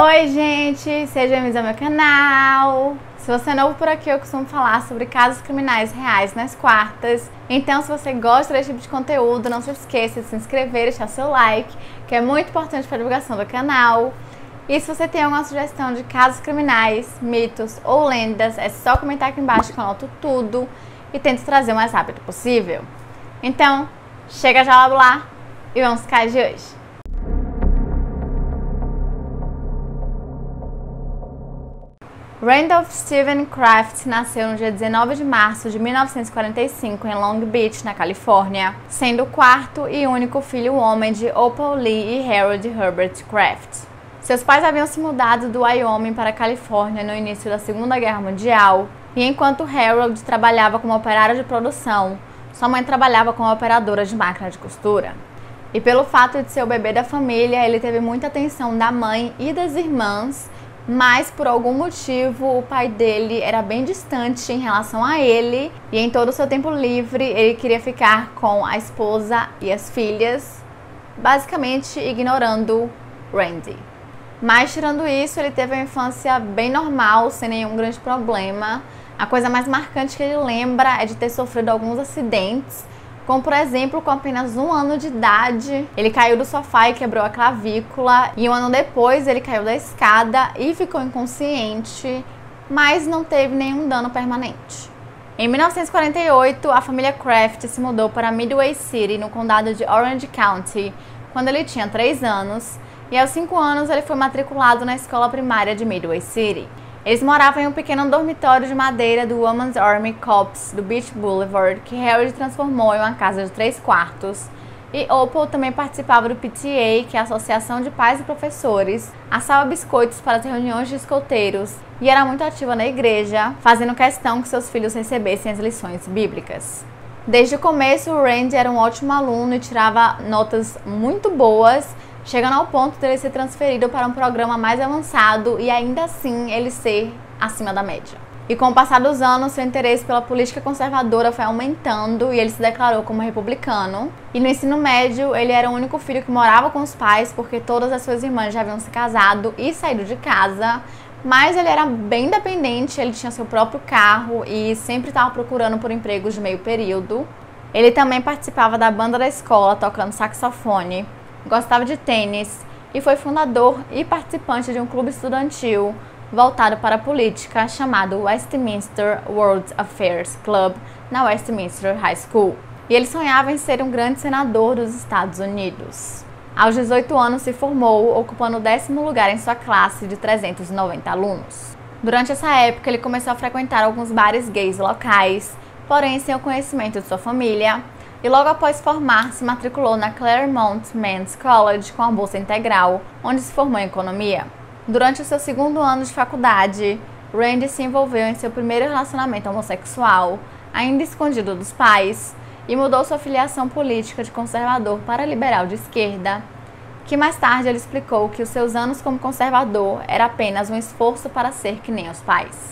Oi gente, seja bem-vindo ao meu canal. Se você é novo por aqui, eu costumo falar sobre casos criminais reais nas quartas. Então, se você gosta desse tipo de conteúdo, não se esqueça de se inscrever e deixar seu like, que é muito importante para a divulgação do canal. E se você tem alguma sugestão de casos criminais, mitos ou lendas, é só comentar aqui embaixo que eu anoto tudo e tento trazer o mais rápido possível. Então, chega já lá e vamos pro caso de hoje. Randolph Steven Kraft nasceu no dia 19 de março de 1945 em Long Beach, na Califórnia, sendo o quarto e único filho homem de Opal Lee e Harold Herbert Kraft. Seus pais haviam se mudado do Wyoming para a Califórnia no início da Segunda Guerra Mundial, e enquanto Harold trabalhava como operário de produção, sua mãe trabalhava como operadora de máquina de costura. E pelo fato de ser o bebê da família, ele teve muita atenção da mãe e das irmãs, mas por algum motivo o pai dele era bem distante em relação a ele, e em todo o seu tempo livre ele queria ficar com a esposa e as filhas, basicamente ignorando Randy. Mas tirando isso, ele teve uma infância bem normal, sem nenhum grande problema. A coisa mais marcante que ele lembra é de ter sofrido alguns acidentes, como por exemplo, com apenas 1 ano de idade, ele caiu do sofá e quebrou a clavícula, e 1 ano depois ele caiu da escada e ficou inconsciente, mas não teve nenhum dano permanente. Em 1948, a família Kraft se mudou para Midway City, no condado de Orange County, quando ele tinha 3 anos, e aos 5 anos ele foi matriculado na escola primária de Midway City. Eles moravam em um pequeno dormitório de madeira do Women's Army Corps do Beach Boulevard, que Harold transformou em uma casa de 3 quartos. E Opal também participava do PTA, que é a Associação de Pais e Professores, assava biscoitos para as reuniões de escoteiros e era muito ativa na igreja, fazendo questão que seus filhos recebessem as lições bíblicas. Desde o começo, o Randy era um ótimo aluno e tirava notas muito boas, chegando ao ponto de ele ser transferido para um programa mais avançado e ainda assim ele ser acima da média. E com o passar dos anos, seu interesse pela política conservadora foi aumentando e ele se declarou como republicano. E no ensino médio, ele era o único filho que morava com os pais porque todas as suas irmãs já haviam se casado e saído de casa. Mas ele era bem independente, ele tinha seu próprio carro e sempre estava procurando por empregos de meio período. Ele também participava da banda da escola, tocando saxofone. Gostava de tênis e foi fundador e participante de um clube estudantil voltado para a política chamado Westminster World Affairs Club na Westminster High School. E ele sonhava em ser um grande senador dos Estados Unidos. Aos 18 anos se formou, ocupando o 10º lugar em sua classe de 390 alunos. Durante essa época ele começou a frequentar alguns bares gays locais, porém sem o conhecimento de sua família. E logo após formar, se matriculou na Claremont Men's College com a bolsa integral, onde se formou em economia. Durante o seu 2º ano de faculdade, Randy se envolveu em seu primeiro relacionamento homossexual, ainda escondido dos pais, e mudou sua filiação política de conservador para liberal de esquerda, que mais tarde ele explicou que os seus anos como conservador era apenas um esforço para ser que nem os pais.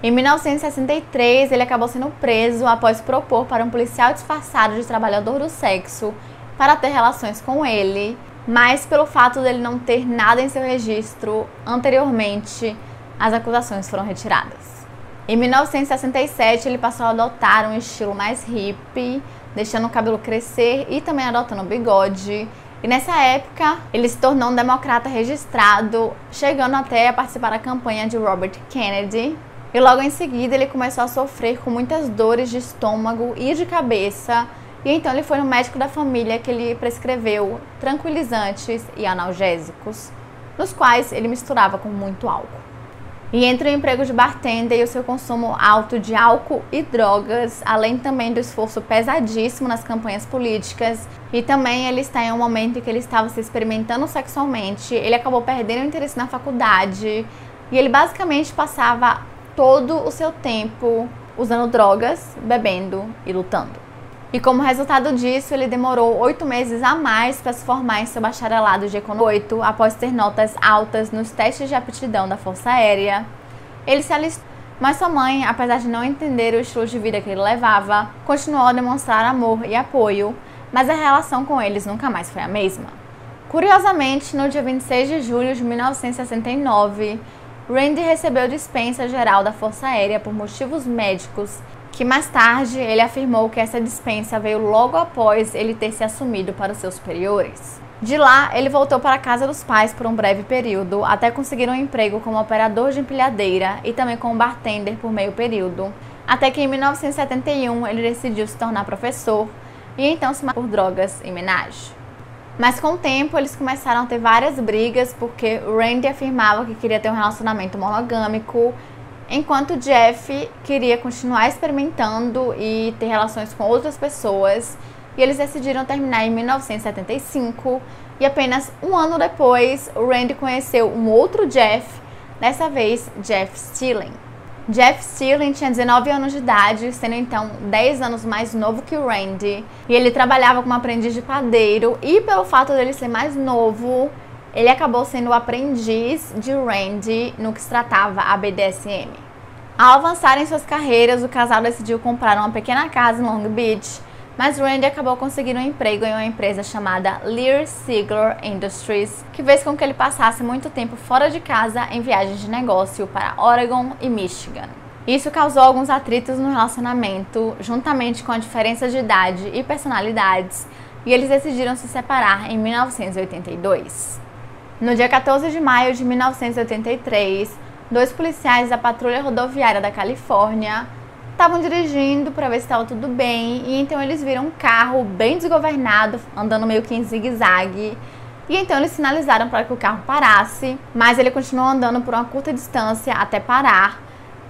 Em 1963, ele acabou sendo preso após propor para um policial disfarçado de trabalhador do sexo para ter relações com ele, mas pelo fato dele não ter nada em seu registro anteriormente, as acusações foram retiradas. Em 1967, ele passou a adotar um estilo mais hippie, deixando o cabelo crescer e também adotando o bigode. E nessa época, ele se tornou um democrata registrado, chegando até a participar da campanha de Robert Kennedy. E logo em seguida ele começou a sofrer com muitas dores de estômago e de cabeça, e então ele foi no médico da família que ele prescreveu tranquilizantes e analgésicos, nos quais ele misturava com muito álcool. E entre o emprego de bartender e o seu consumo alto de álcool e drogas, além também do esforço pesadíssimo nas campanhas políticas, e também ele está em um momento em que ele estava se experimentando sexualmente, ele acabou perdendo o interesse na faculdade, e ele basicamente passava todo o seu tempo usando drogas, bebendo e lutando. E como resultado disso, ele demorou 8 meses a mais para se formar em seu bacharelado de economia após ter notas altas nos testes de aptidão da Força Aérea. Ele se alistou, mas sua mãe, apesar de não entender o estilo de vida que ele levava, continuou a demonstrar amor e apoio, mas a relação com eles nunca mais foi a mesma. Curiosamente, no dia 26 de julho de 1969, Randy recebeu dispensa geral da Força Aérea por motivos médicos, que mais tarde ele afirmou que essa dispensa veio logo após ele ter se assumido para os seus superiores. De lá, ele voltou para a casa dos pais por um breve período, até conseguir um emprego como operador de empilhadeira e também como bartender por meio período, até que em 1971 ele decidiu se tornar professor e então se matou por drogas em Minaj. Mas com o tempo eles começaram a ter várias brigas porque Randy afirmava que queria ter um relacionamento monogâmico, enquanto Jeff queria continuar experimentando e ter relações com outras pessoas, e eles decidiram terminar em 1975, e apenas um ano depois, Randy conheceu um outro Jeff, dessa vez Jeff Stilling. Jeff Stilling tinha 19 anos de idade, sendo então 10 anos mais novo que o Randy, e ele trabalhava como aprendiz de padeiro, e pelo fato dele ser mais novo, ele acabou sendo o aprendiz de Randy no que se tratava a BDSM. Ao avançar em suas carreiras, o casal decidiu comprar uma pequena casa em Long Beach, mas Randy acabou conseguindo um emprego em uma empresa chamada Lear Sigler Industries, que fez com que ele passasse muito tempo fora de casa em viagens de negócio para Oregon e Michigan. Isso causou alguns atritos no relacionamento, juntamente com a diferença de idade e personalidades, e eles decidiram se separar em 1982. No dia 14 de maio de 1983, dois policiais da Patrulha Rodoviária da Califórnia estavam dirigindo para ver se estava tudo bem, e então eles viram um carro bem desgovernado, andando meio que em zigue-zague, e então eles sinalizaram para que o carro parasse, mas ele continuou andando por uma curta distância até parar,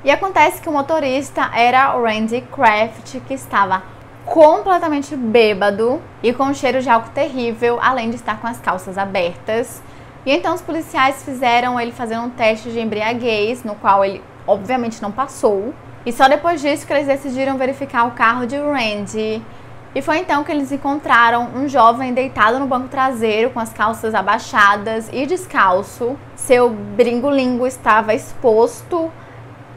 e acontece que o motorista era o Randy Kraft, que estava completamente bêbado e com um cheiro de álcool terrível, além de estar com as calças abertas, e então os policiais fizeram ele fazer um teste de embriaguez, no qual ele obviamente não passou. E só depois disso que eles decidiram verificar o carro de Randy. E foi então que eles encontraram um jovem deitado no banco traseiro com as calças abaixadas e descalço. Seu bringolingo estava exposto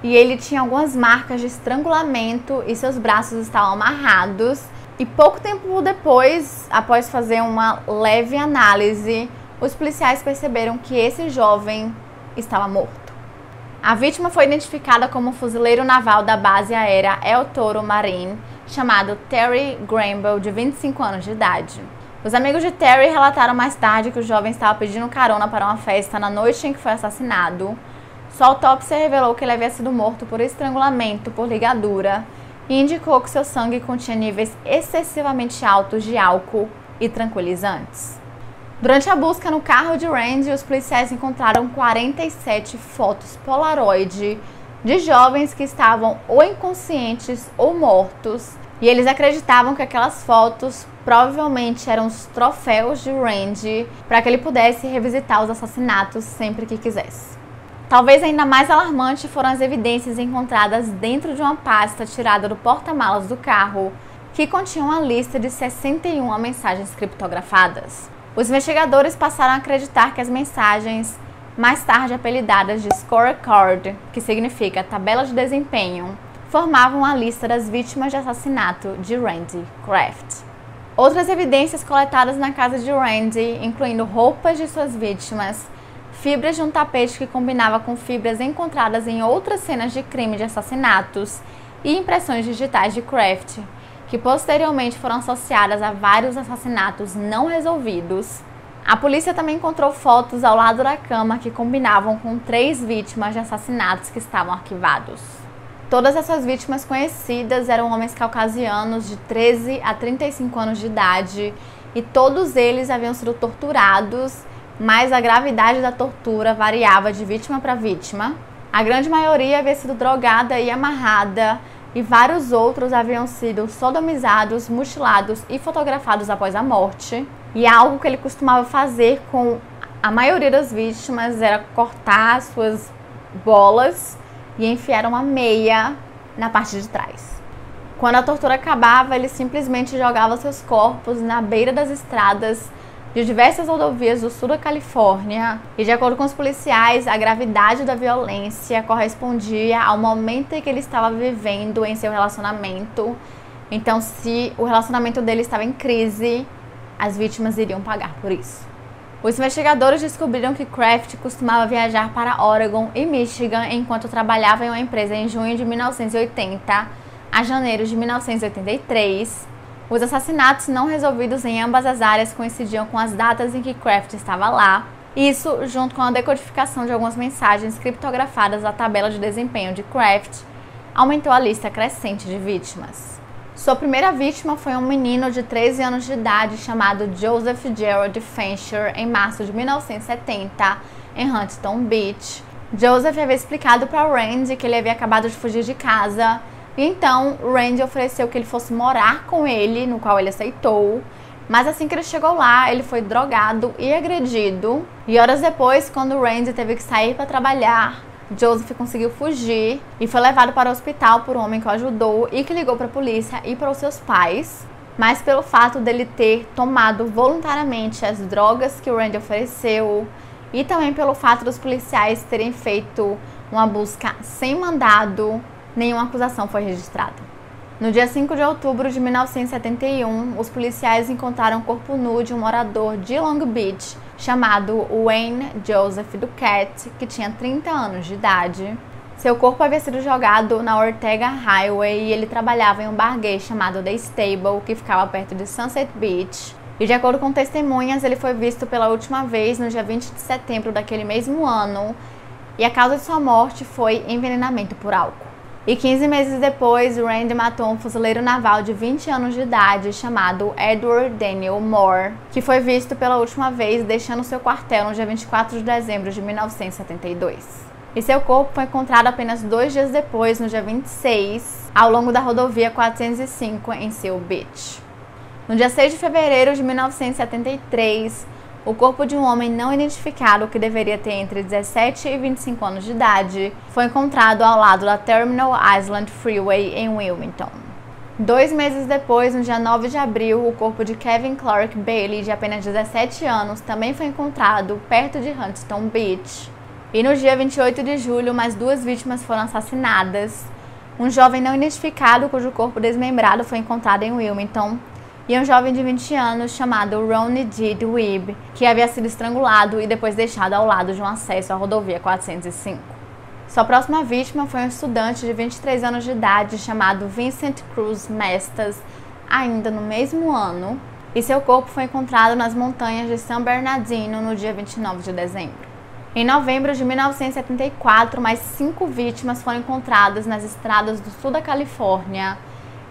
e ele tinha algumas marcas de estrangulamento e seus braços estavam amarrados. E pouco tempo depois, após fazer uma leve análise, os policiais perceberam que esse jovem estava morto. A vítima foi identificada como um fuzileiro naval da base aérea El Toro Marine, chamado Terry Gramble, de 25 anos de idade. Os amigos de Terry relataram mais tarde que o jovem estava pedindo carona para uma festa na noite em que foi assassinado. Sua autópsia revelou que ele havia sido morto por estrangulamento por ligadura e indicou que seu sangue continha níveis excessivamente altos de álcool e tranquilizantes. Durante a busca no carro de Randy, os policiais encontraram 47 fotos Polaroid de jovens que estavam ou inconscientes ou mortos, e eles acreditavam que aquelas fotos provavelmente eram os troféus de Randy para que ele pudesse revisitar os assassinatos sempre que quisesse. Talvez ainda mais alarmante foram as evidências encontradas dentro de uma pasta tirada do porta-malas do carro, que continha uma lista de 61 mensagens criptografadas. Os investigadores passaram a acreditar que as mensagens, mais tarde apelidadas de scorecard, que significa tabela de desempenho, formavam a lista das vítimas de assassinato de Randy Kraft. Outras evidências coletadas na casa de Randy, incluindo roupas de suas vítimas, fibras de um tapete que combinava com fibras encontradas em outras cenas de crime de assassinatos e impressões digitais de Kraft, que posteriormente foram associadas a vários assassinatos não resolvidos. A polícia também encontrou fotos ao lado da cama que combinavam com 3 vítimas de assassinatos que estavam arquivados. Todas essas vítimas conhecidas eram homens caucasianos de 13 a 35 anos de idade, e todos eles haviam sido torturados, mas a gravidade da tortura variava de vítima para vítima. A grande maioria havia sido drogada e amarrada, e vários outros haviam sido sodomizados, mutilados e fotografados após a morte. E algo que ele costumava fazer com a maioria das vítimas era cortar suas bolas e enfiar uma meia na parte de trás. Quando a tortura acabava, ele simplesmente jogava seus corpos na beira das estradas de diversas rodovias do sul da Califórnia, e de acordo com os policiais, a gravidade da violência correspondia ao momento em que ele estava vivendo em seu relacionamento. Então, se o relacionamento dele estava em crise, as vítimas iriam pagar por isso. Os investigadores descobriram que Kraft costumava viajar para Oregon e Michigan enquanto trabalhava em uma empresa em junho de 1980 a janeiro de 1983. Os assassinatos não resolvidos em ambas as áreas coincidiam com as datas em que Kraft estava lá. Isso, junto com a decodificação de algumas mensagens criptografadas da tabela de desempenho de Kraft, aumentou a lista crescente de vítimas. Sua primeira vítima foi um menino de 13 anos de idade chamado Joseph Gerald Fancher em março de 1970, em Huntington Beach. Joseph havia explicado para Randy que ele havia acabado de fugir de casa, e então Randy ofereceu que ele fosse morar com ele, no qual ele aceitou. Mas assim que ele chegou lá, ele foi drogado e agredido. E horas depois, quando Randy teve que sair para trabalhar, Joseph conseguiu fugir e foi levado para o hospital por um homem que o ajudou e que ligou para a polícia e para os seus pais. Mas pelo fato dele ter tomado voluntariamente as drogas que o Randy ofereceu e também pelo fato dos policiais terem feito uma busca sem mandado, nenhuma acusação foi registrada. No dia 5 de outubro de 1971, os policiais encontraram o corpo nu de um morador de Long Beach chamado Wayne Joseph Duquette, que tinha 30 anos de idade. Seu corpo havia sido jogado na Ortega Highway e ele trabalhava em um bar gay chamado The Stable, que ficava perto de Sunset Beach. E de acordo com testemunhas, ele foi visto pela última vez no dia 20 de setembro daquele mesmo ano, e a causa de sua morte foi envenenamento por álcool. E 15 meses depois, Randy matou um fuzileiro naval de 20 anos de idade chamado Edward Daniel Moore, que foi visto pela última vez deixando seu quartel no dia 24 de dezembro de 1972. E seu corpo foi encontrado apenas 2 dias depois, no dia 26, ao longo da rodovia 405 em Seal Beach. No dia 6 de fevereiro de 1973, o corpo de um homem não identificado, que deveria ter entre 17 e 25 anos de idade, foi encontrado ao lado da Terminal Island Freeway em Wilmington. 2 meses depois, no dia 9 de abril, o corpo de Kevin Clark Bailey, de apenas 17 anos, também foi encontrado perto de Huntington Beach. E no dia 28 de julho, mais 2 vítimas foram assassinadas. Um jovem não identificado, cujo corpo desmembrado foi encontrado em Wilmington, e um jovem de 20 anos chamado Ronnie D. Dweeb, que havia sido estrangulado e depois deixado ao lado de um acesso à rodovia 405. Sua próxima vítima foi um estudante de 23 anos de idade chamado Vincent Cruz Mestas, ainda no mesmo ano, e seu corpo foi encontrado nas montanhas de San Bernardino no dia 29 de dezembro. Em novembro de 1974, mais 5 vítimas foram encontradas nas estradas do sul da Califórnia,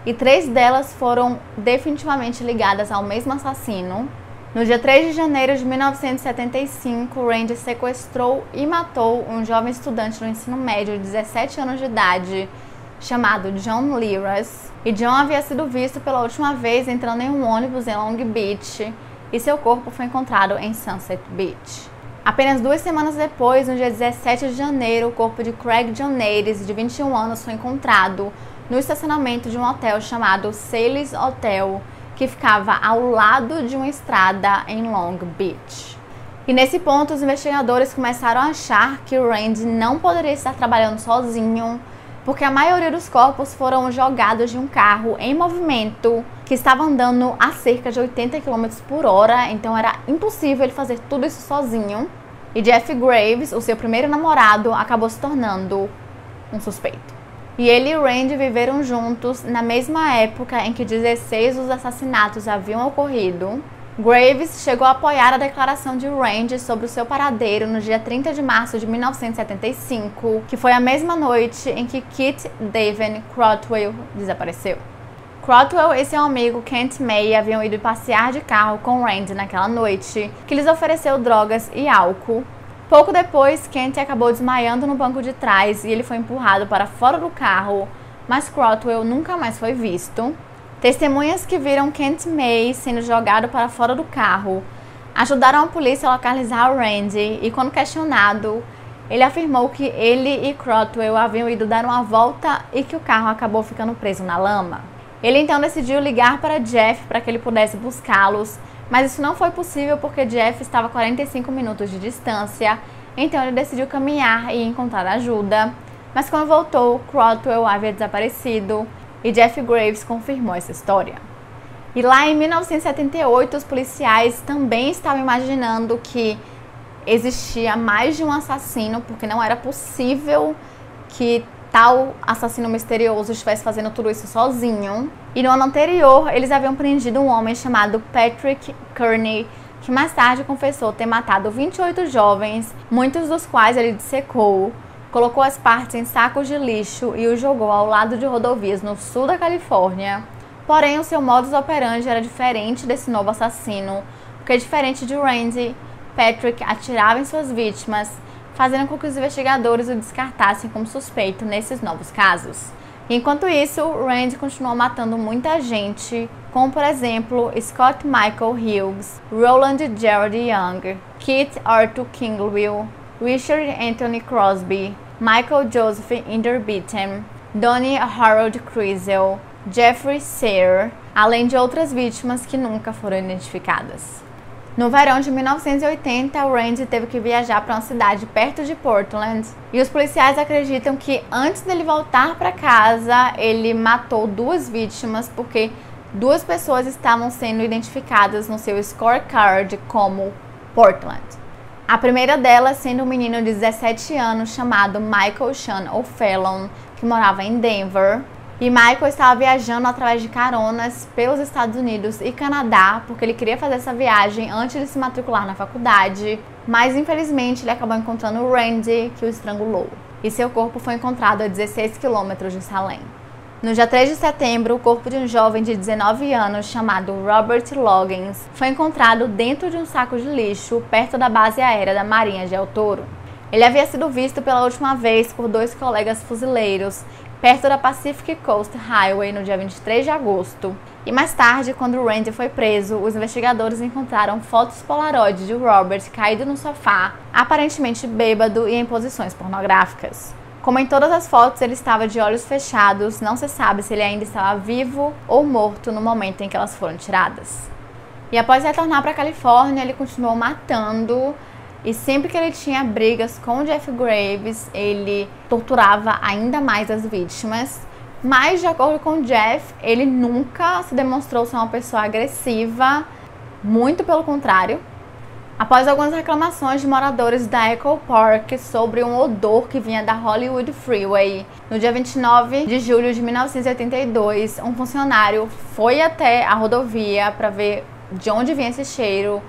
e 3 delas foram definitivamente ligadas ao mesmo assassino. No dia 3 de janeiro de 1975, Randy sequestrou e matou um jovem estudante do ensino médio de 17 anos de idade, chamado John Liras. E John havia sido visto pela última vez entrando em um ônibus em Long Beach, e seu corpo foi encontrado em Sunset Beach. Apenas 2 semanas depois, no dia 17 de janeiro, o corpo de Craig John Nares, de 21 anos, foi encontrado no estacionamento de um hotel chamado Sally's Hotel, que ficava ao lado de uma estrada em Long Beach. E nesse ponto, os investigadores começaram a achar que o Randy não poderia estar trabalhando sozinho, porque a maioria dos corpos foram jogados de um carro em movimento que estava andando a cerca de 80 km por hora, então era impossível ele fazer tudo isso sozinho. E Jeff Graves, o seu primeiro namorado, acabou se tornando um suspeito. E ele e Randy viveram juntos na mesma época em que 16 dos assassinatos haviam ocorrido. Graves chegou a apoiar a declaração de Randy sobre o seu paradeiro no dia 30 de março de 1975, que foi a mesma noite em que Kit Daven Crotwell desapareceu. Crotwell e seu amigo Kent May haviam ido passear de carro com Randy naquela noite, que lhes ofereceu drogas e álcool. Pouco depois, Kent acabou desmaiando no banco de trás e ele foi empurrado para fora do carro, mas Crotwell nunca mais foi visto. Testemunhas que viram Kent May sendo jogado para fora do carro ajudaram a polícia a localizar o Randy, e quando questionado, ele afirmou que ele e Crotwell haviam ido dar uma volta e que o carro acabou ficando preso na lama. Ele então decidiu ligar para Jeff para que ele pudesse buscá-los, mas isso não foi possível porque Jeff estava a 45 minutos de distância, então ele decidiu caminhar e encontrar ajuda. Mas quando voltou, Crotwell havia desaparecido e Jeff Graves confirmou essa história. E lá em 1978, os policiais também estavam imaginando que existia mais de um assassino, porque não era possível que tal assassino misterioso estivesse fazendo tudo isso sozinho. E no ano anterior, eles haviam prendido um homem chamado Patrick Kearney, que mais tarde confessou ter matado 28 jovens, muitos dos quais ele dissecou, colocou as partes em sacos de lixo e os jogou ao lado de rodovias no sul da Califórnia. Porém, o seu modus operandi era diferente desse novo assassino, porque diferente de Randy, Patrick atirava em suas vítimas, fazendo com que os investigadores o descartassem como suspeito nesses novos casos. Enquanto isso, Randy continuou matando muita gente, como por exemplo Scott Michael Hughes, Roland Gerald Young, Keith Arthur Kingwill, Richard Anthony Crosby, Michael Joseph Inderbigham, Donnie Harold Crisel, Jeffrey Sear, além de outras vítimas que nunca foram identificadas. No verão de 1980, o Randy teve que viajar para uma cidade perto de Portland e os policiais acreditam que antes dele voltar para casa, ele matou 2 vítimas porque 2 pessoas estavam sendo identificadas no seu scorecard como Portland. A primeira delas sendo um menino de 17 anos chamado Michael Sean O'Fallon, que morava em Denver. E Michael estava viajando através de caronas pelos Estados Unidos e Canadá, porque ele queria fazer essa viagem antes de se matricular na faculdade, mas infelizmente ele acabou encontrando o Randy, que o estrangulou. E seu corpo foi encontrado a 16 quilômetros de Salem. No dia 3 de setembro, o corpo de um jovem de 19 anos chamado Robert Loggins foi encontrado dentro de um saco de lixo perto da base aérea da Marinha de El Toro. Ele havia sido visto pela última vez por 2 colegas fuzileiros perto da Pacific Coast Highway no dia 23 de agosto. E mais tarde, quando o Randy foi preso, os investigadores encontraram fotos polaroid de Robert caído no sofá, aparentemente bêbado e em posições pornográficas. Como em todas as fotos, ele estava de olhos fechados, não se sabe se ele ainda estava vivo ou morto no momento em que elas foram tiradas. E após retornar para a Califórnia, ele continuou matando. E sempre que ele tinha brigas com o Jeff Graves, ele torturava ainda mais as vítimas. Mas, de acordo com o Jeff, ele nunca se demonstrou ser uma pessoa agressiva, muito pelo contrário. Após algumas reclamações de moradores da Echo Park sobre um odor que vinha da Hollywood Freeway, no dia 29 de julho de 1982, um funcionário foi até a rodovia para ver de onde vinha esse cheiro.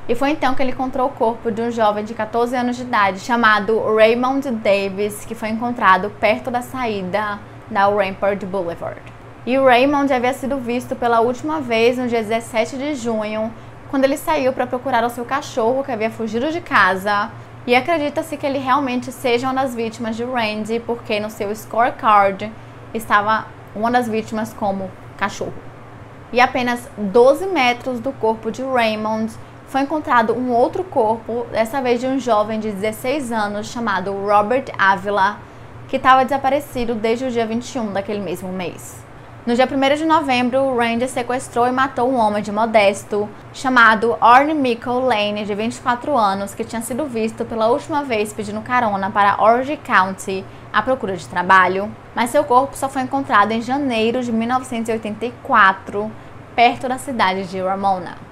E foi então que ele encontrou o corpo de um jovem de 14 anos de idade chamado Raymond Davis, que foi encontrado perto da saída da Rampart Boulevard. E o Raymond havia sido visto pela última vez no dia 17 de junho, quando ele saiu para procurar o seu cachorro que havia fugido de casa. E acredita-se que ele realmente seja uma das vítimas de Randy, porque no seu scorecard estava uma das vítimas como cachorro. E apenas 12 metros do corpo de Raymond foi encontrado um outro corpo, dessa vez de um jovem de 16 anos chamado Robert Avila, que estava desaparecido desde o dia 21 daquele mesmo mês. No dia 1º de novembro, Randy sequestrou e matou um homem de Modesto, chamado Orne Michael Lane, de 24 anos, que tinha sido visto pela última vez pedindo carona para Orange County à procura de trabalho, mas seu corpo só foi encontrado em janeiro de 1984, perto da cidade de Ramona.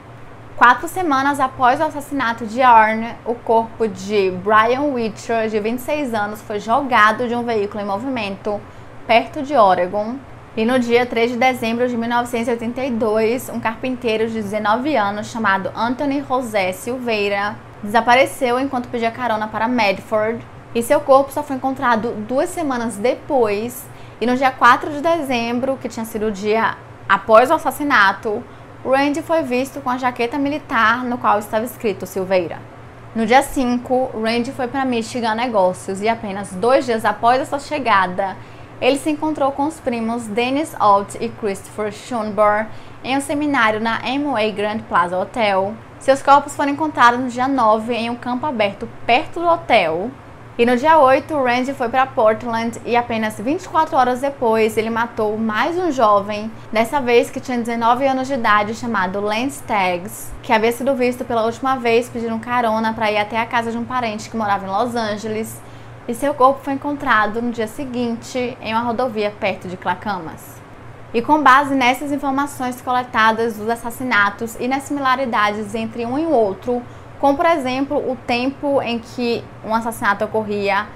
4 semanas após o assassinato de Orne, o corpo de Brian Witcher, de 26 anos, foi jogado de um veículo em movimento perto de Oregon. E no dia 3 de dezembro de 1982, um carpinteiro de 19 anos chamado Anthony José Silveira desapareceu enquanto pedia carona para Medford. E seu corpo só foi encontrado 2 semanas depois. E no dia 4 de dezembro, que tinha sido o dia após o assassinato, Randy foi visto com a jaqueta militar no qual estava escrito Silveira. No dia 5, Randy foi para Michigan a negócios e apenas 2 dias após essa chegada, ele se encontrou com os primos Dennis Alt e Christopher Schonborn em um seminário na Amway Grand Plaza Hotel. Seus corpos foram encontrados no dia 9 em um campo aberto perto do hotel. E no dia 8, Randy foi para Portland e apenas 24 horas depois ele matou mais um jovem, dessa vez que tinha 19 anos de idade, chamado Lance Taggs, que havia sido visto pela última vez pedindo carona para ir até a casa de um parente que morava em Los Angeles, e seu corpo foi encontrado no dia seguinte em uma rodovia perto de Clackamas. E com base nessas informações coletadas dos assassinatos e nas similaridades entre um e o outro, como por exemplo o tempo em que um assassinato ocorria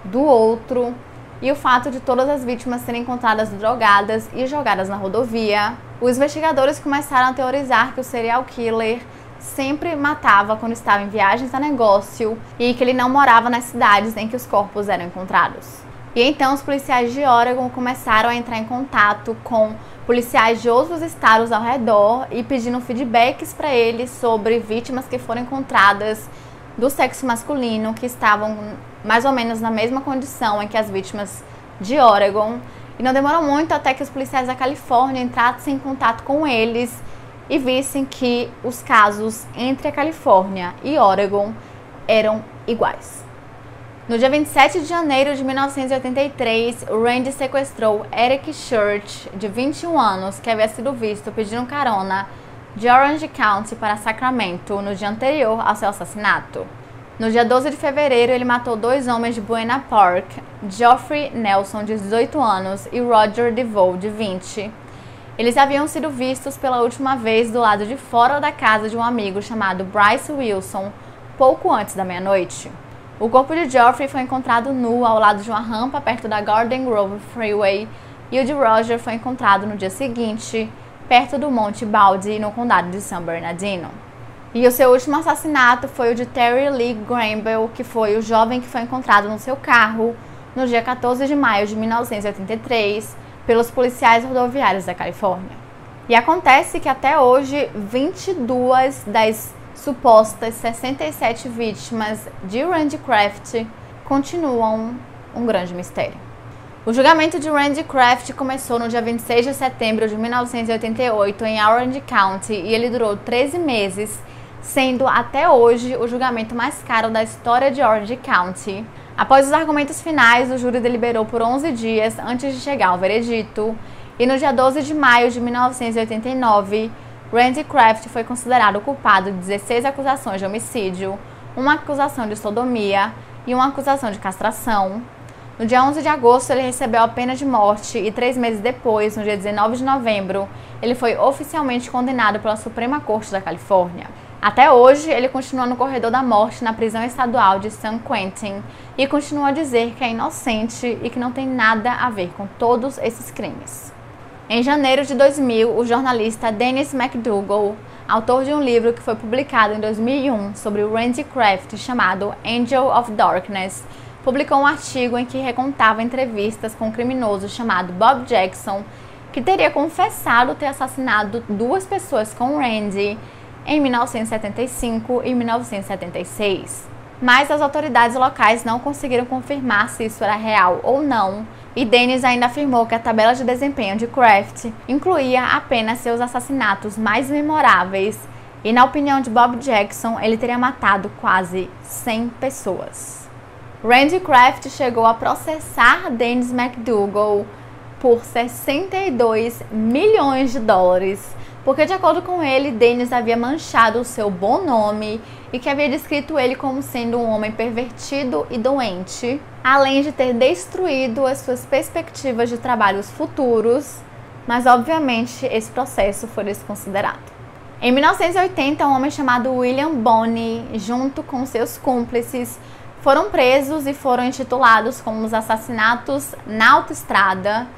do outro e o fato de todas as vítimas serem encontradas drogadas e jogadas na rodovia, os investigadores começaram a teorizar que o serial killer sempre matava quando estava em viagens a negócio e que ele não morava nas cidades em que os corpos eram encontrados. E então os policiais de Oregon começaram a entrar em contato com policiais de outros estados ao redor e pedindo feedbacks para eles sobre vítimas que foram encontradas do sexo masculino, que estavam mais ou menos na mesma condição em que as vítimas de Oregon. E não demorou muito até que os policiais da Califórnia entrassem em contato com eles e vissem que os casos entre a Califórnia e Oregon eram iguais. No dia 27 de janeiro de 1983, Randy sequestrou Eric Church, de 21 anos, que havia sido visto pedindo carona de Orange County para Sacramento no dia anterior ao seu assassinato. No dia 12 de fevereiro, ele matou 2 homens de Buena Park, Geoffrey Nelson, de 18 anos, e Roger DeVoe, de 20. Eles haviam sido vistos pela última vez do lado de fora da casa de um amigo chamado Bryce Wilson, pouco antes da meia-noite. O corpo de Geoffrey foi encontrado nu ao lado de uma rampa perto da Garden Grove Freeway e o de Roger foi encontrado no dia seguinte, perto do Monte Baldy, no condado de San Bernardino. E o seu último assassinato foi o de Terry Lee Granville, que foi o jovem que foi encontrado no seu carro no dia 14 de maio de 1983 pelos policiais rodoviários da Califórnia. E acontece que até hoje 22 das supostas 67 vítimas de Randy Kraft continuam um grande mistério. O julgamento de Randy Kraft começou no dia 26 de setembro de 1988 em Orange County e ele durou 13 meses, sendo até hoje o julgamento mais caro da história de Orange County. Após os argumentos finais, o júri deliberou por 11 dias antes de chegar ao veredito e no dia 12 de maio de 1989, Randy Kraft foi considerado culpado de 16 acusações de homicídio, uma acusação de sodomia e uma acusação de castração. No dia 11 de agosto, ele recebeu a pena de morte e 3 meses depois, no dia 19 de novembro, ele foi oficialmente condenado pela Suprema Corte da Califórnia. Até hoje, ele continua no corredor da morte na prisão estadual de San Quentin e continua a dizer que é inocente e que não tem nada a ver com todos esses crimes. Em janeiro de 2000, o jornalista Dennis McDougal, autor de um livro que foi publicado em 2001 sobre o Randy Kraft chamado Angel of Darkness, publicou um artigo em que recontava entrevistas com um criminoso chamado Bob Jackson, que teria confessado ter assassinado 2 pessoas com Randy em 1975 e 1976. Mas as autoridades locais não conseguiram confirmar se isso era real ou não, e Dennis ainda afirmou que a tabela de desempenho de Kraft incluía apenas seus assassinatos mais memoráveis, e na opinião de Bob Jackson, ele teria matado quase 100 pessoas. Randy Kraft chegou a processar Dennis McDougal por 62 milhões de dólares, porque de acordo com ele, Dennis havia manchado o seu bom nome e que havia descrito ele como sendo um homem pervertido e doente, além de ter destruído as suas perspectivas de trabalhos futuros, mas obviamente esse processo foi desconsiderado. Em 1980, um homem chamado William Bonney, junto com seus cúmplices, foram presos e foram intitulados como os assassinatos na autoestrada.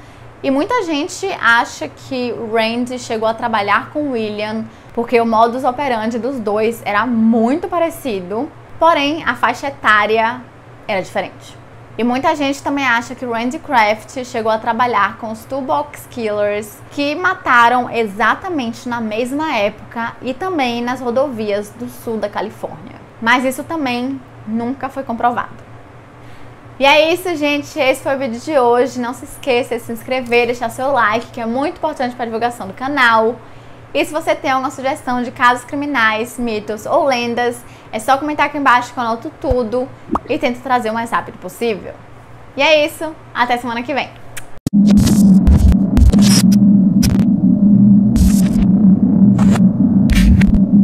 E muita gente acha que Randy chegou a trabalhar com William porque o modus operandi dos dois era muito parecido, porém a faixa etária era diferente. E muita gente também acha que Randy Kraft chegou a trabalhar com os Toolbox Killers, que mataram exatamente na mesma época e também nas rodovias do sul da Califórnia. Mas isso também nunca foi comprovado. E é isso, gente. Esse foi o vídeo de hoje. Não se esqueça de se inscrever, deixar seu like, que é muito importante para a divulgação do canal. E se você tem alguma sugestão de casos criminais, mitos ou lendas, é só comentar aqui embaixo que eu anoto tudo e tento trazer o mais rápido possível. E é isso. Até semana que vem.